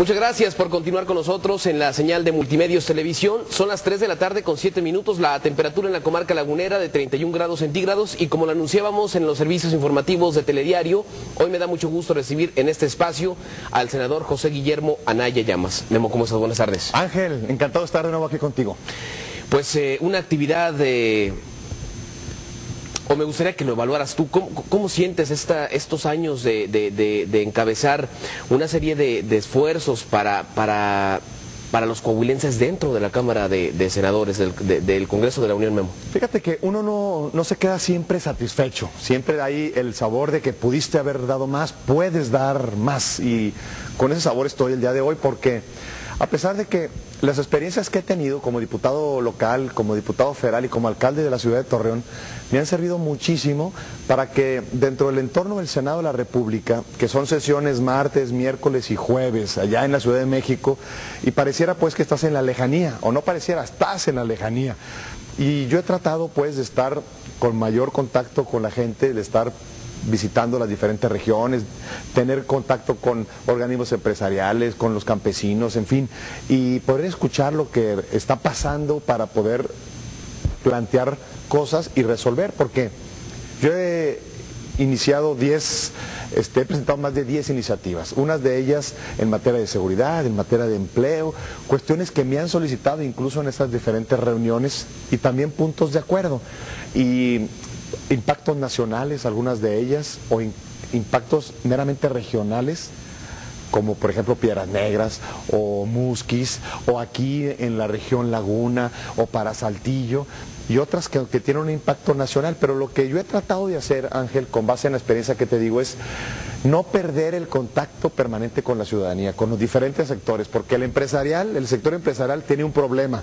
Muchas gracias por continuar con nosotros en la señal de Multimedios Televisión. Son las 3 de la tarde con 7 minutos, la temperatura en la comarca lagunera de 31 grados centígrados y como lo anunciábamos en los servicios informativos de Telediario, hoy me da mucho gusto recibir en este espacio al senador José Guillermo Anaya Llamas. Memo, ¿cómo estás? Buenas tardes. Ángel, encantado de estar de nuevo aquí contigo. Pues una actividad o me gustaría que lo evaluaras tú. ¿Cómo sientes estos años de encabezar una serie de esfuerzos para los coahuilenses dentro de la Cámara de Senadores del Congreso de la Unión, Memo? Fíjate que uno no se queda siempre satisfecho, siempre hay el sabor de que pudiste haber dado más, puedes dar más, y con ese sabor estoy el día de hoy porque a pesar de que las experiencias que he tenido como diputado local, como diputado federal y como alcalde de la ciudad de Torreón, me han servido muchísimo para que dentro del entorno del Senado de la República, que son sesiones martes, miércoles y jueves, allá en la Ciudad de México, y pareciera pues que estás en la lejanía, o no pareciera, estás en la lejanía. Y yo he tratado pues de estar con mayor contacto con la gente, de estar visitando las diferentes regiones, tener contacto con organismos empresariales, con los campesinos, en fin, y poder escuchar lo que está pasando para poder plantear cosas y resolver, porque yo he iniciado he presentado más de 10 iniciativas, unas de ellas en materia de seguridad, en materia de empleo, cuestiones que me han solicitado incluso en estas diferentes reuniones y también puntos de acuerdo. Y impactos nacionales, algunas de ellas, o impactos meramente regionales, como por ejemplo Piedras Negras, o Musquis, o aquí en la región Laguna, o para Saltillo, y otras que tienen un impacto nacional. Pero lo que yo he tratado de hacer, Ángel, con base en la experiencia que te digo, es no perder el contacto permanente con la ciudadanía, con los diferentes sectores, porque el sector empresarial tiene un problema,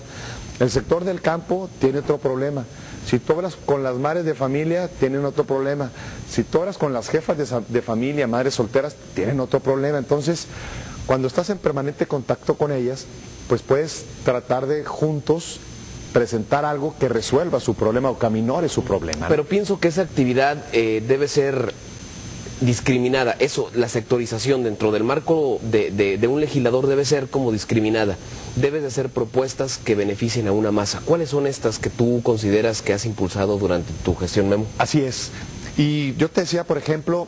el sector del campo tiene otro problema. Si tú hablas con las madres de familia, tienen otro problema. Si tú hablas con las jefas de familia, madres solteras, tienen otro problema. Entonces, cuando estás en permanente contacto con ellas, pues puedes tratar de juntos presentar algo que resuelva su problema o que aminore su problema, ¿no? Pero pienso que esa actividad debe ser discriminada. Eso, la sectorización dentro del marco de un legislador debe ser como discriminada. Debes de hacer propuestas que beneficien a una masa. ¿Cuáles son estas que tú consideras que has impulsado durante tu gestión, Memo? Así es. Y yo te decía, por ejemplo,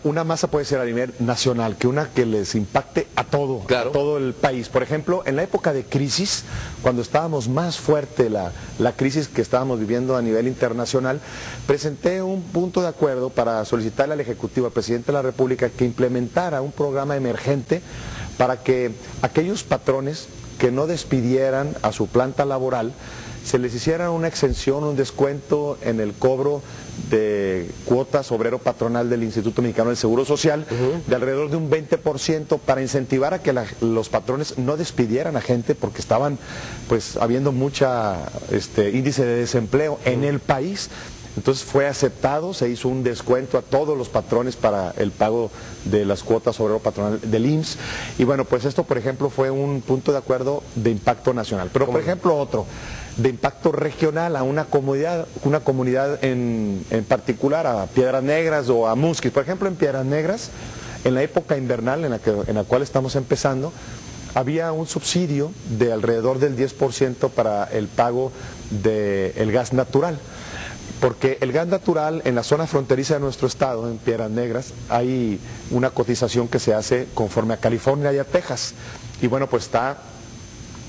una masa puede ser a nivel nacional, que les impacte a todo, claro, a todo el país. Por ejemplo, en la época de crisis, cuando estábamos más fuerte la crisis que estábamos viviendo a nivel internacional, presenté un punto de acuerdo para solicitarle al Ejecutivo, al Presidente de la República, que implementara un programa emergente para que aquellos patrones que no despidieran a su planta laboral, se les hiciera una exención, un descuento en el cobro de cuotas obrero patronal del Instituto Mexicano del Seguro Social, de alrededor de un 20%, para incentivar a que los patrones no despidieran a gente, porque estaban pues habiendo mucha índice de desempleo en el país. Entonces fue aceptado, se hizo un descuento a todos los patrones para el pago de las cuotas obrero patronal del IMSS. Y bueno, pues esto, por ejemplo, fue un punto de acuerdo de impacto nacional. Pero, por ejemplo, otro de impacto regional a una comunidad en particular, a Piedras Negras o a Musquis. Por ejemplo, en Piedras Negras, en la época invernal en la cual estamos empezando, había un subsidio de alrededor del 10% para el pago del gas natural. Porque el gas natural en la zona fronteriza de nuestro estado, en Piedras Negras, hay una cotización que se hace conforme a California y a Texas. Y bueno, pues está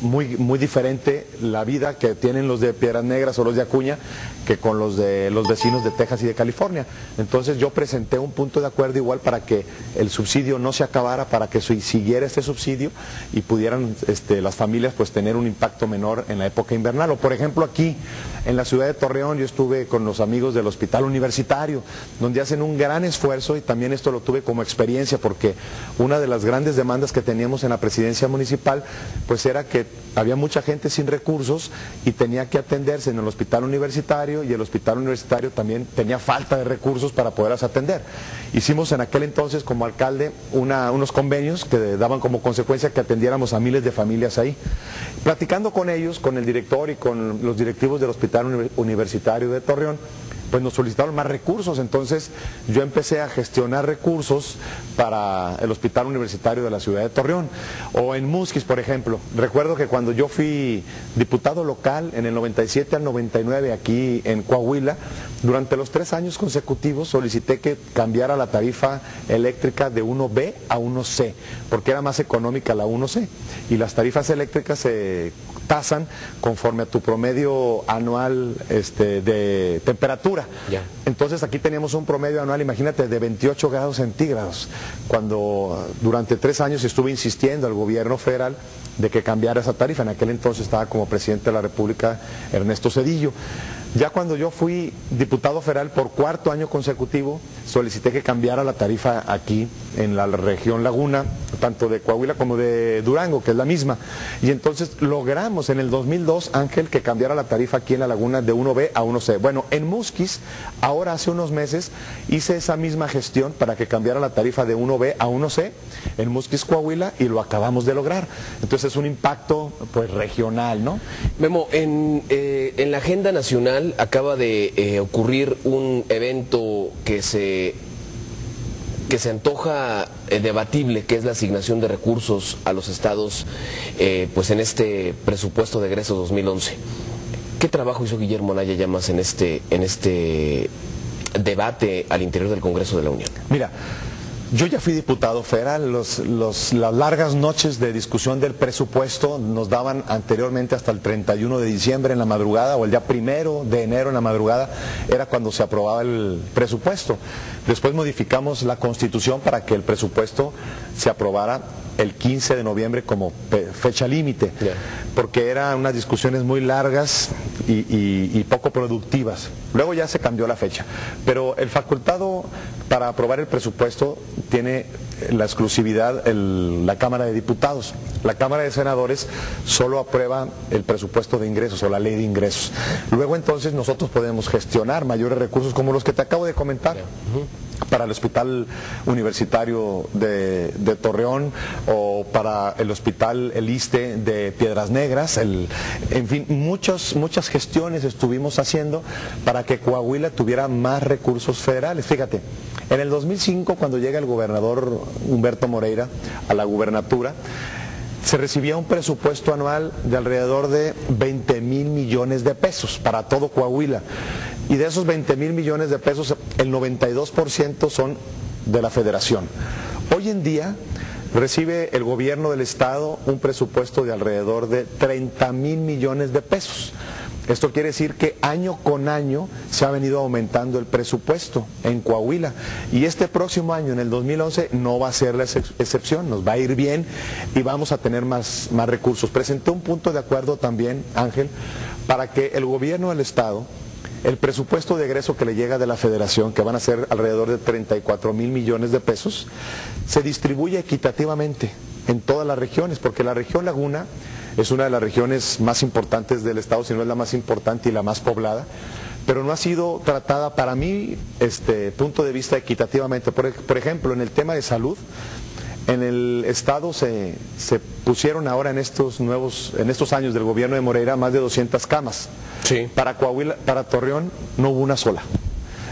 muy diferente la vida que tienen los de Piedras Negras o los de Acuña que con los de los vecinos de Texas y de California. Entonces yo presenté un punto de acuerdo igual para que el subsidio no se acabara, para que siguiera este subsidio y pudieran las familias pues tener un impacto menor en la época invernal. O por ejemplo aquí en la ciudad de Torreón yo estuve con los amigos del Hospital Universitario, donde hacen un gran esfuerzo, y también esto lo tuve como experiencia porque una de las grandes demandas que teníamos en la presidencia municipal pues era que había mucha gente sin recursos y tenía que atenderse en el Hospital Universitario, y el Hospital Universitario también tenía falta de recursos para poderlas atender. Hicimos en aquel entonces como alcalde unos convenios que daban como consecuencia que atendiéramos a miles de familias ahí. Platicando con ellos, con el director y con los directivos del Hospital Universitario de Torreón, pues nos solicitaron más recursos. Entonces yo empecé a gestionar recursos para el Hospital Universitario de la ciudad de Torreón. O en Musquis, por ejemplo. Recuerdo que cuando yo fui diputado local en el 97 al 99 aquí en Coahuila, durante los 3 años consecutivos solicité que cambiara la tarifa eléctrica de 1B a 1C, porque era más económica la 1C. Y las tarifas eléctricas se tasan conforme a tu promedio anual de temperatura. Ya. Entonces aquí teníamos un promedio anual, imagínate, de 28 grados centígrados, cuando durante 3 años estuve insistiendo al gobierno federal de que cambiara esa tarifa. En aquel entonces estaba como presidente de la República Ernesto Zedillo. Ya cuando yo fui diputado federal por 4º año consecutivo, solicité que cambiara la tarifa aquí en la región Laguna, tanto de Coahuila como de Durango, que es la misma. Y entonces logramos en el 2002, Ángel, que cambiara la tarifa aquí en la Laguna de 1B a 1C. Bueno, en Musquis, ahora hace unos meses, hice esa misma gestión para que cambiara la tarifa de 1B a 1C en Musquis, Coahuila, y lo acabamos de lograr. Entonces es un impacto pues regional, ¿no? Memo, en la agenda nacional acaba de ocurrir un evento que se antoja debatible, que es la asignación de recursos a los estados pues en este presupuesto de egresos 2011. ¿Qué trabajo hizo Guillermo Anaya Llamas en este debate al interior del Congreso de la Unión? Mira, yo ya fui diputado federal. Las largas noches de discusión del presupuesto nos daban anteriormente hasta el 31 de diciembre en la madrugada, o el día 1 de enero en la madrugada, era cuando se aprobaba el presupuesto. Después modificamos la Constitución para que el presupuesto se aprobara el 15 de noviembre como fecha límite, porque eran unas discusiones muy largas y poco productivas. Luego ya se cambió la fecha, pero el facultado para aprobar el presupuesto tiene la exclusividad la Cámara de Diputados. La Cámara de Senadores solo aprueba el presupuesto de ingresos o la ley de ingresos. Luego entonces nosotros podemos gestionar mayores recursos como los que te acabo de comentar. Para el Hospital Universitario de Torreón, o para el Hospital El Iste de Piedras Negras, en fin, muchas gestiones estuvimos haciendo para que Coahuila tuviera más recursos federales. Fíjate, en el 2005, cuando llega el gobernador Humberto Moreira a la gubernatura, se recibía un presupuesto anual de alrededor de 20,000 millones de pesos para todo Coahuila. Y de esos 20,000 millones de pesos, el 92% son de la federación. Hoy en día recibe el gobierno del estado un presupuesto de alrededor de 30,000 millones de pesos. Esto quiere decir que año con año se ha venido aumentando el presupuesto en Coahuila, y este próximo año, en el 2011, no va a ser la excepción. Nos va a ir bien y vamos a tener más recursos. Presenté un punto de acuerdo también, Ángel, para que el gobierno del estado, el presupuesto de egreso que le llega de la federación, que van a ser alrededor de 34,000 millones de pesos, se distribuya equitativamente en todas las regiones, porque la región Laguna es una de las regiones más importantes del estado, si no es la más importante y la más poblada, pero no ha sido tratada, para mí, punto de vista, equitativamente. Por ejemplo, en el tema de salud, en el estado se pusieron ahora en estos años del gobierno de Moreira más de 200 camas. Sí. Para Coahuila, para Torreón no hubo una sola.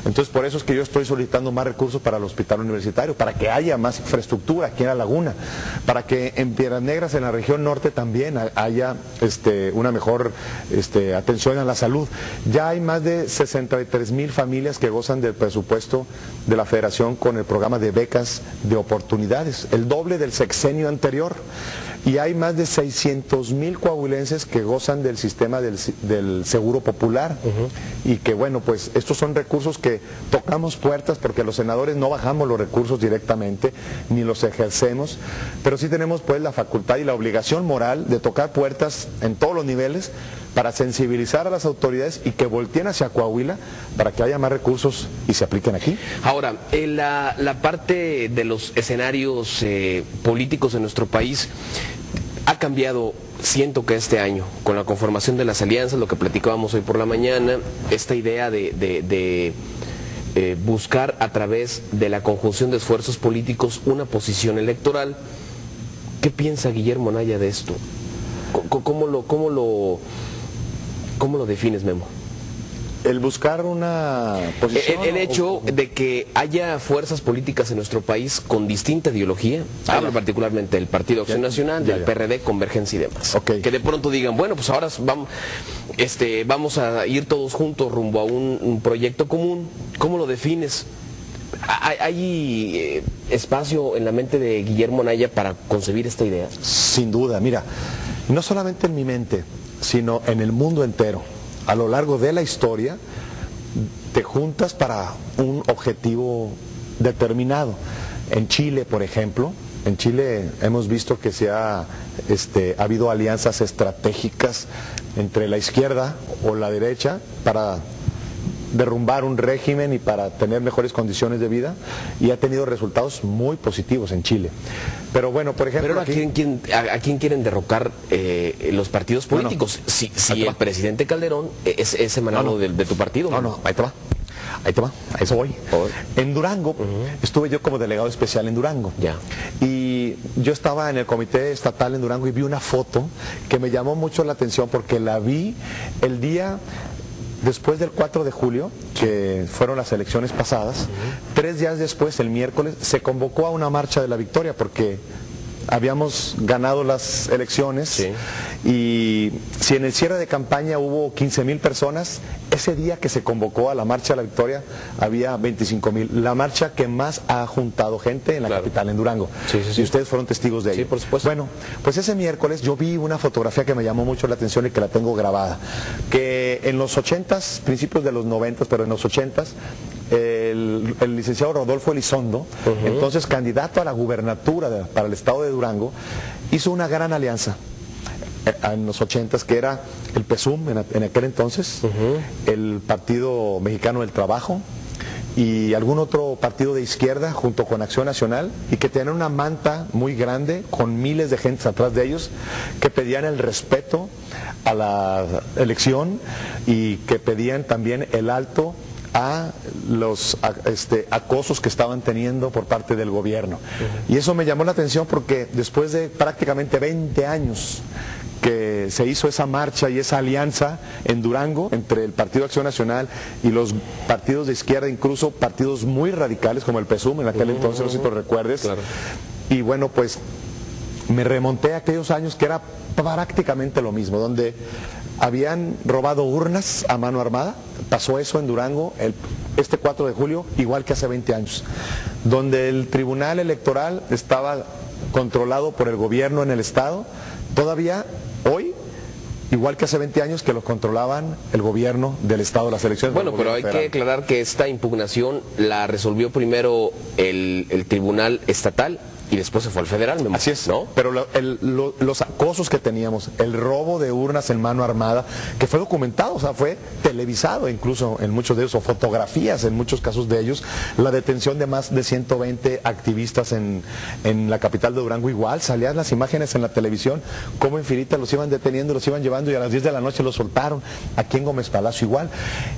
Entonces por eso es que yo estoy solicitando más recursos para el hospital universitario, para que haya más infraestructura aquí en la Laguna, para que en Piedras Negras, en la región norte, también haya una mejor atención a la salud. Ya hay más de 63,000 familias que gozan del presupuesto de la federación con el programa de becas de oportunidades, el doble del sexenio anterior. Y hay más de 600,000 coahuilenses que gozan del sistema del seguro popular. Y que bueno, pues estos son recursos que tocamos puertas, porque los senadores no bajamos los recursos directamente, ni los ejercemos, pero sí tenemos pues la facultad y la obligación moral de tocar puertas en todos los niveles para sensibilizar a las autoridades y que volteen hacia Coahuila para que haya más recursos y se apliquen aquí. Ahora, la parte de los escenarios políticos en nuestro país ha cambiado, siento que este año, con la conformación de las alianzas, lo que platicábamos hoy por la mañana, esta idea de buscar a través de la conjunción de esfuerzos políticos una posición electoral. ¿Qué piensa Guillermo Anaya de esto? ¿Cómo lo defines, Memo? El buscar una posición. El hecho de que haya fuerzas políticas en nuestro país con distinta ideología, hablo particularmente del Partido Acción Nacional, del PRD, Convergencia y demás, que de pronto digan, bueno, pues ahora vamos a ir todos juntos rumbo a un proyecto común. ¿Cómo lo defines? ¿Hay espacio en la mente de Guillermo Anaya para concebir esta idea? Sin duda, mira, no solamente en mi mente, sino en el mundo entero. A lo largo de la historia te juntas para un objetivo determinado. En Chile, por ejemplo, en Chile hemos visto que ha habido alianzas estratégicas entre la izquierda o la derecha para derrumbar un régimen y para tener mejores condiciones de vida, y ha tenido resultados muy positivos en Chile. Pero bueno, por ejemplo... Pero ahora, ¿a quién quieren derrocar los partidos políticos? Bueno, si el presidente Calderón es emanado de tu partido. No, ahí te va. A eso voy. En Durango, estuve yo como delegado especial en Durango. Y yo estaba en el comité estatal en Durango y vi una foto que me llamó mucho la atención porque la vi el día después del 4 de julio, que fueron las elecciones pasadas. 3 días después, el miércoles, se convocó a una marcha de la victoria porque habíamos ganado las elecciones. Y si en el cierre de campaña hubo 15,000 personas, ese día que se convocó a la marcha de la victoria había 25,000. La marcha que más ha juntado gente en la capital, en Durango. Y ustedes fueron testigos de ello. Sí, por supuesto. Bueno, pues ese miércoles yo vi una fotografía que me llamó mucho la atención y que la tengo grabada. Que en los 80s, principios de los 90s, pero en los 80s, el licenciado Rodolfo Elizondo, entonces candidato a la gubernatura para el estado de Durango, hizo una gran alianza en los 80s, que era el PSUM en aquel entonces, el Partido Mexicano del Trabajo y algún otro partido de izquierda junto con Acción Nacional, y que tenían una manta muy grande con miles de gentes atrás de ellos que pedían el respeto a la elección y que pedían también el alto a los acosos que estaban teniendo por parte del gobierno. Y eso me llamó la atención porque después de prácticamente 20 años que se hizo esa marcha y esa alianza en Durango entre el Partido Acción Nacional y los partidos de izquierda, incluso partidos muy radicales como el PSUM en aquel entonces, no sé si te recuerdes. Y bueno, pues me remonté a aquellos años que era prácticamente lo mismo, donde habían robado urnas a mano armada. Pasó eso en Durango este 4 de julio, igual que hace 20 años, donde el Tribunal Electoral estaba controlado por el gobierno en el estado, todavía hoy, igual que hace 20 años que lo controlaban el gobierno del estado, las elecciones. Bueno, pero hay que aclarar que esta impugnación la resolvió primero el Tribunal Estatal y después se fue al federal. Así es, ¿no? Pero los acosos que teníamos, el robo de urnas en mano armada, que fue documentado, o sea, fue televisado incluso en muchos de ellos, o fotografías en muchos casos de ellos, la detención de más de 120 activistas en la capital de Durango, igual, salían las imágenes en la televisión, cómo en filita los iban deteniendo, los iban llevando y a las 10 de la noche los soltaron, aquí en Gómez Palacio igual.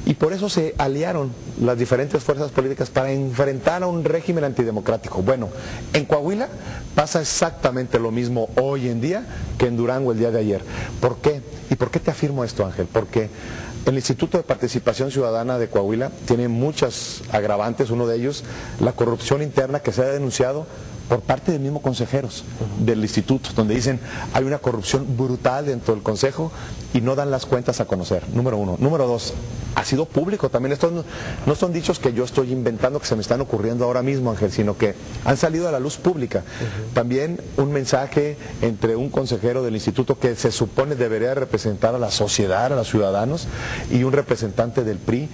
Y por eso se aliaron las diferentes fuerzas políticas para enfrentar a un régimen antidemocrático. Bueno, en Coahuila pasa exactamente lo mismo hoy en día que en Durango el día de ayer. ¿Por qué? ¿Y por qué te afirmo esto, Ángel? Porque el Instituto de Participación Ciudadana de Coahuila tiene muchos agravantes, uno de ellos la corrupción interna que se ha denunciado por parte de mismos consejeros del instituto, donde dicen hay una corrupción brutal dentro del consejo y no dan las cuentas a conocer, número uno. Número dos, ha sido público también. Estos no son dichos que yo estoy inventando, que se me están ocurriendo ahora mismo, Ángel, sino que han salido a la luz pública. También un mensaje entre un consejero del instituto que se supone debería representar a la sociedad, a los ciudadanos, y un representante del PRI,